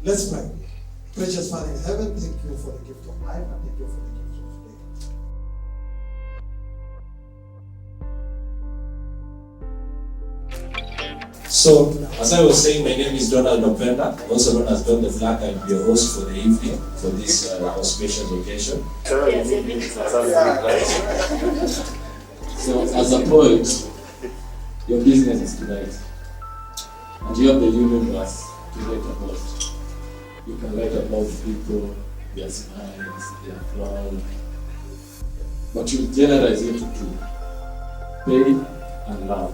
Let's pray. Precious Father in heaven, thank you for the gift of life and thank you for the gift of today. So, as I was saying, my name is Donald Openda, also known as Don the Black. I'll be your host for the evening for this auspicious occasion. So, as a poet, your business is to write, and you have the universe to write about. You can write about people, their smiles, their frowns, but you generalize it to two: pain and love.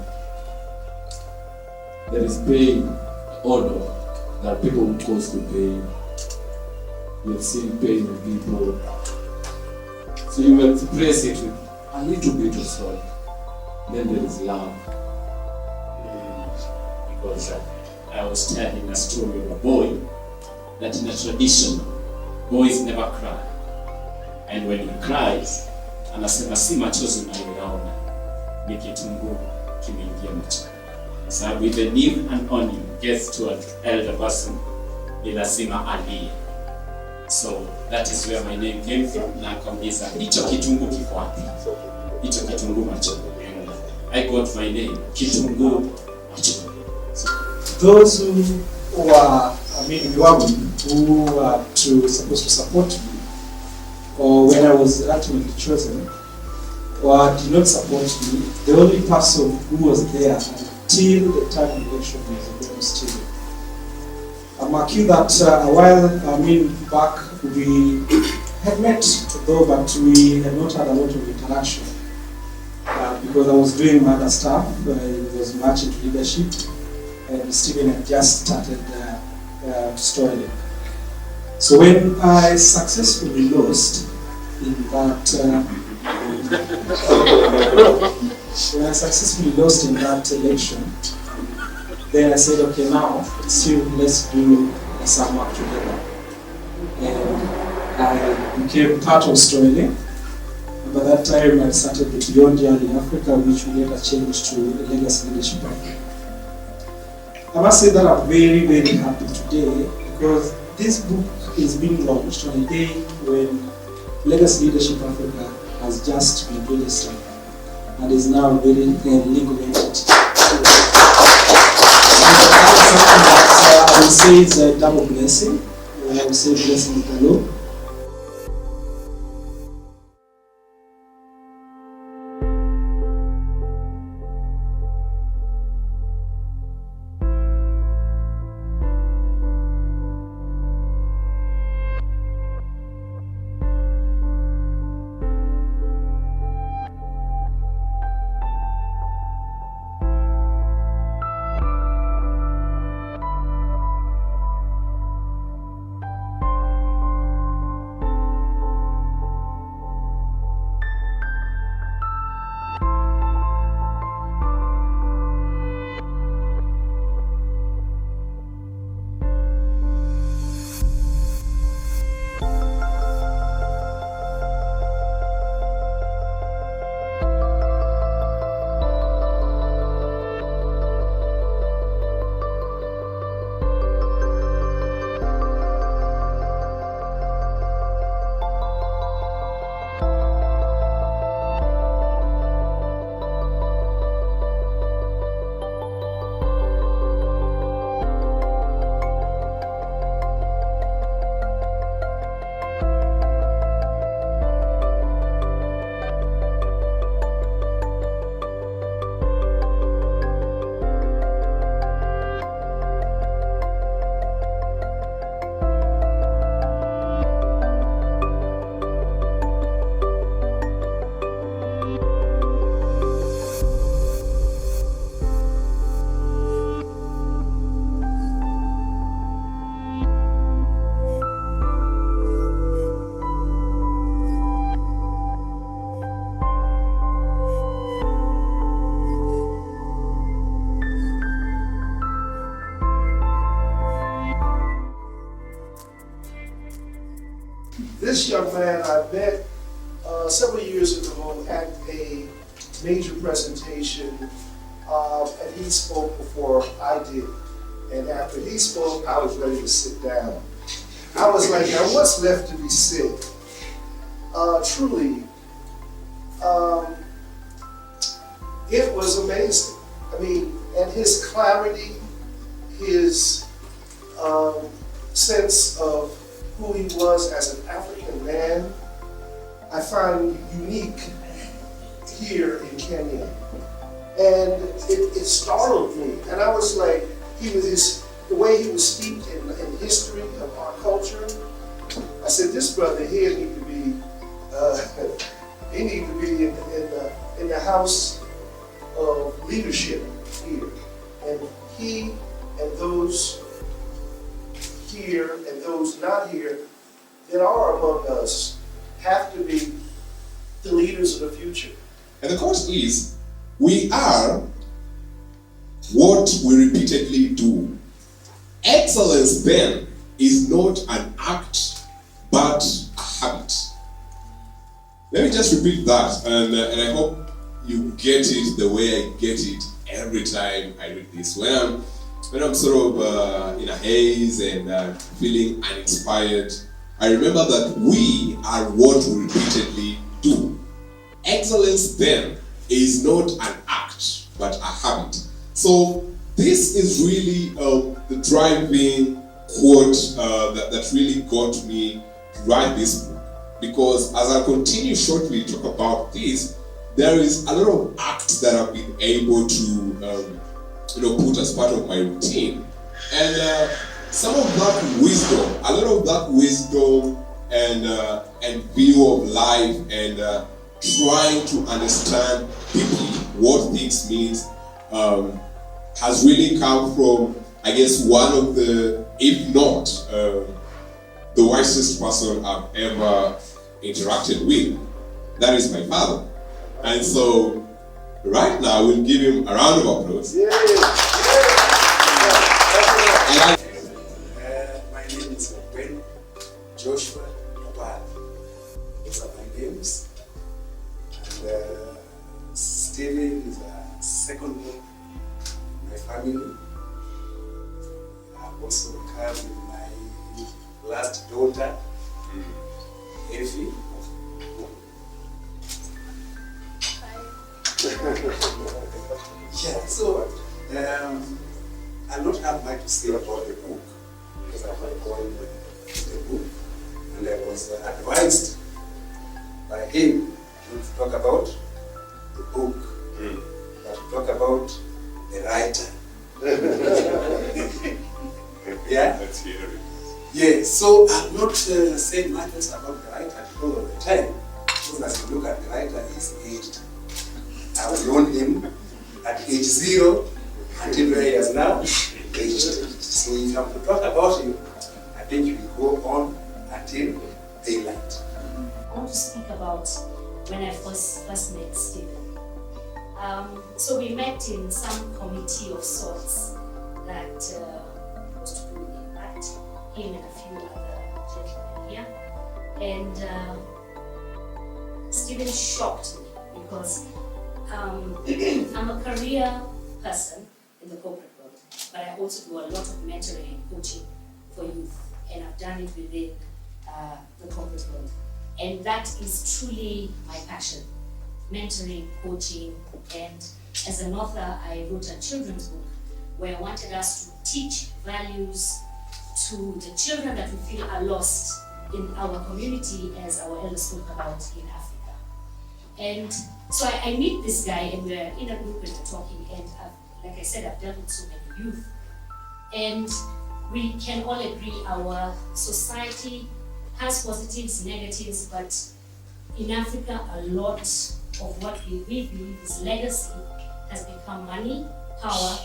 There is pain, order. There are people who cause the pain. You have seen pain in people. So you express it with a little bit of sorrow. Then there is love. Because I was telling a story of a boy that in a tradition, boys never cry. And when he cries, anasema si machozi unayoyaona, ni kitunguu kimeingia machoni. So even if an onion gets to an elder person, ni lazima alie. So that is where my name came from. Na akauliza, hicho kitunguu kiko wapi? Hicho kitunguu machoni. I got my name, kitunguu machoni. Those who are, who are supposed to support me, or when I was actually chosen, or did not support me, the only person who was there until the time of election was Ogweno Stephen. I'm accused that a while back we had met, though, but we had not had a lot of interaction because I was doing other stuff. It was much into leadership, and Stephen had just started storytelling. So when I successfully lost in that election, then I said, okay, now let's do some work together. And I became part of storytelling. By that time, I started the Beyond in Africa, which we later changed to Legacy Leadership Africa. I must say that I'm very, very happy today because this book is being launched on a day when Legacy Leadership Africa has just been registered and is now a very legal entity. I would say it's a double blessing. I would say blessing with the Lord. This young man I met several years ago at a major presentation, and he spoke before I did. And after he spoke, I was ready to sit down. I was like, now what's left to be said? Truly, it was amazing. I mean, and his clarity, his sense of who he was as an African man, I find unique here in Kenya. And it startled me. And I was like, the way he was steeped in history of our culture. I said, this brother here need to be, in the house of leadership here. And he and those here and those not here that are among us have to be the leaders of the future. And the course is, we are what we repeatedly do. Excellence then is not an act, but a habit. Let me just repeat that, and I hope you get it the way I get it every time I read this. When I'm sort of in a haze and feeling uninspired, I remember that we are what we repeatedly do. Excellence then is not an act, but a habit. So this is really the driving quote that really got me to write this book. Because as I continue shortly to talk about this, there is a lot of acts that I've been able to put as part of my routine. And some of that wisdom, a lot of that wisdom and view of life and trying to understand deeply what things means has really come from, I guess, one of the, if not the wisest person I've ever interacted with. That is my father. And so right now we'll give him a round of applause. Yeah. My name is Ogweno Joshua Stephen. Those are my names. And Stephen is a second born in my family. I've also come with my last daughter, Effie. Yeah, so I'll not have much to say about the book because I have read the book and I was advised by him to talk about the book, but to talk about the writer. Yeah? Let's hear it. Yeah, so I'm not saying much else about the writer because of the time. Because as you look at the writer, he's aged. I've known him at age 0 until where he is now, aged. So if you have to talk about him, I think you will go on until daylight. I want to speak about when I first met Stephen. So we met in some committee of sorts that was to do with Impact, him and a few other gentlemen here. And Stephen shocked me because I'm a career person in the corporate world, but I also do a lot of mentoring and coaching for youth, and I've done it within the corporate world. And that is truly my passion, mentoring, coaching, and as an author, I wrote a children's book where I wanted us to teach values to the children that we feel are lost in our community, as our elders spoke about in Africa. And so I meet this guy and we're in a group and we're talking, and like I said, I've dealt with so many youth, and we can all agree our society has positives, negatives, but in Africa, a lot of what we believe is legacy has become money, power,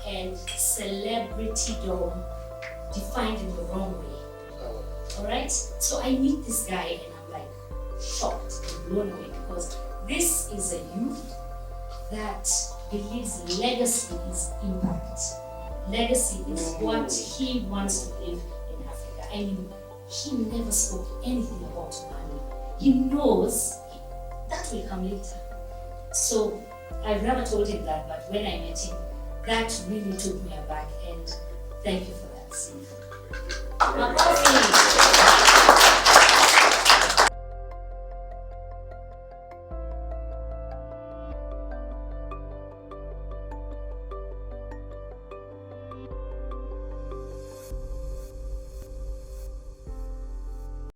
and celebritydom defined in the wrong way. All right? So I meet this guy and I'm like shocked and blown away because this is a youth that believes legacy is impact. Legacy is what he wants to live in Africa. I mean, he never spoke anything about money. He knows that will come later. So I've never told him that, but when I met him, that really took me aback. And Thank you for that, Steve. Makofi.